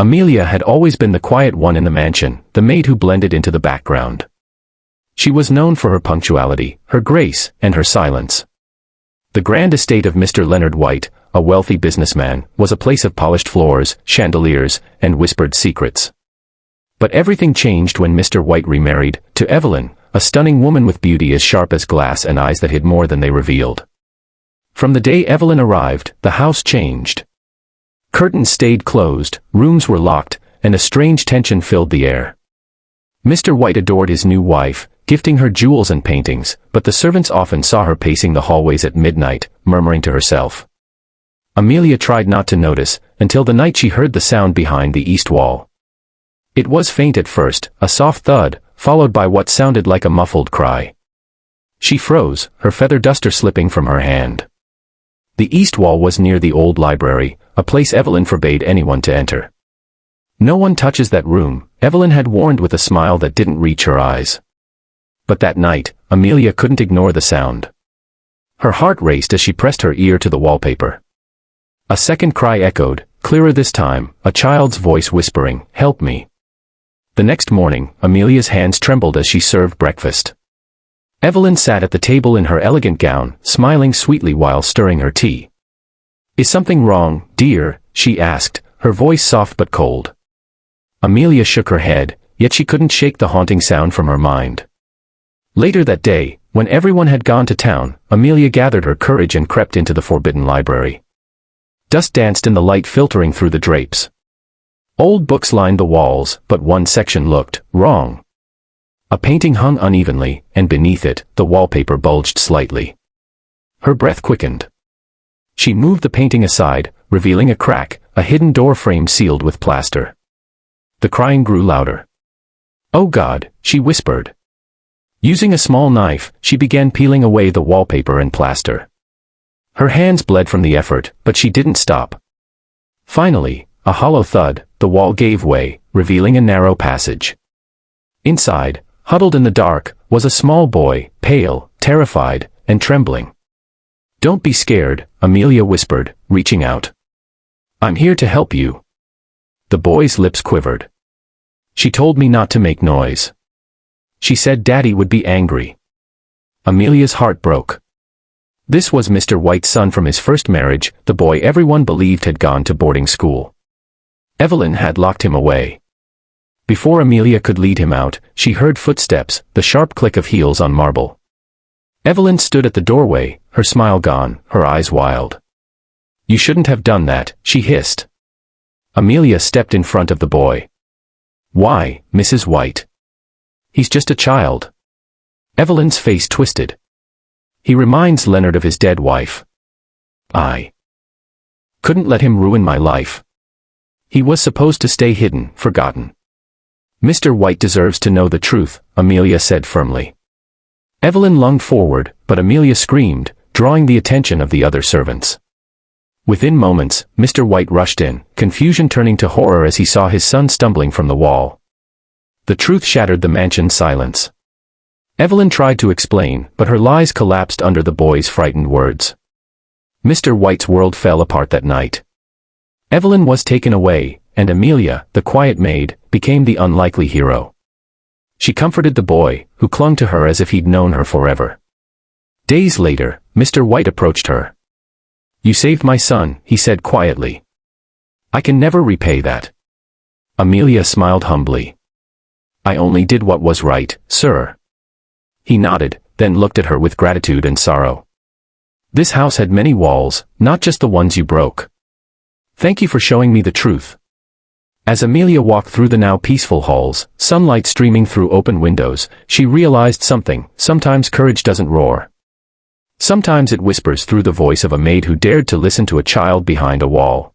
Amelia had always been the quiet one in the mansion, the maid who blended into the background. She was known for her punctuality, her grace, and her silence. The grand estate of Mr. Leonard White, a wealthy businessman, was a place of polished floors, chandeliers, and whispered secrets. But everything changed when Mr. White remarried, to Evelyn, a stunning woman with beauty as sharp as glass and eyes that hid more than they revealed. From the day Evelyn arrived, the house changed. Curtains stayed closed, rooms were locked, and a strange tension filled the air. Mr. White adored his new wife, gifting her jewels and paintings, but the servants often saw her pacing the hallways at midnight, murmuring to herself. Amelia tried not to notice, until the night she heard the sound behind the east wall. It was faint at first, a soft thud, followed by what sounded like a muffled cry. She froze, her feather duster slipping from her hand. The east wall was near the old library, a place Evelyn forbade anyone to enter. "No one touches that room," Evelyn had warned with a smile that didn't reach her eyes. But that night, Amelia couldn't ignore the sound. Her heart raced as she pressed her ear to the wallpaper. A second cry echoed, clearer this time, a child's voice whispering, "Help me." The next morning, Amelia's hands trembled as she served breakfast. Evelyn sat at the table in her elegant gown, smiling sweetly while stirring her tea. "Is something wrong, dear?" she asked, her voice soft but cold. Amelia shook her head, yet she couldn't shake the haunting sound from her mind. Later that day, when everyone had gone to town, Amelia gathered her courage and crept into the forbidden library. Dust danced in the light filtering through the drapes. Old books lined the walls, but one section looked wrong. A painting hung unevenly, and beneath it, the wallpaper bulged slightly. Her breath quickened. She moved the painting aside, revealing a crack, a hidden door frame sealed with plaster. The crying grew louder. "Oh God," she whispered. Using a small knife, she began peeling away the wallpaper and plaster. Her hands bled from the effort, but she didn't stop. Finally, a hollow thud, the wall gave way, revealing a narrow passage. Inside, huddled in the dark, was a small boy, pale, terrified, and trembling. "Don't be scared," Amelia whispered, reaching out. "I'm here to help you." The boy's lips quivered. "She told me not to make noise. She said Daddy would be angry." Amelia's heart broke. This was Mr. White's son from his first marriage, the boy everyone believed had gone to boarding school. Evelyn had locked him away. Before Amelia could lead him out, she heard footsteps, the sharp click of heels on marble. Evelyn stood at the doorway, her smile gone, her eyes wild. "You shouldn't have done that," she hissed. Amelia stepped in front of the boy. "Why, Mrs. White? He's just a child." Evelyn's face twisted. "He reminds Leonard of his dead wife. I couldn't let him ruin my life. He was supposed to stay hidden, forgotten." "Mr. White deserves to know the truth," Amelia said firmly. Evelyn lunged forward, but Amelia screamed, drawing the attention of the other servants. Within moments, Mr. White rushed in, confusion turning to horror as he saw his son stumbling from the wall. The truth shattered the mansion's silence. Evelyn tried to explain, but her lies collapsed under the boy's frightened words. Mr. White's world fell apart that night. Evelyn was taken away, and Amelia, the quiet maid, became the unlikely hero. She comforted the boy, who clung to her as if he'd known her forever. Days later, Mr. White approached her. "You saved my son," he said quietly. "I can never repay that." Amelia smiled humbly. "I only did what was right, sir." He nodded, then looked at her with gratitude and sorrow. "This house had many walls, not just the ones you broke. Thank you for showing me the truth." As Amelia walked through the now peaceful halls, sunlight streaming through open windows, she realized something: sometimes courage doesn't roar. Sometimes it whispers through the voice of a maid who dared to listen to a child behind a wall.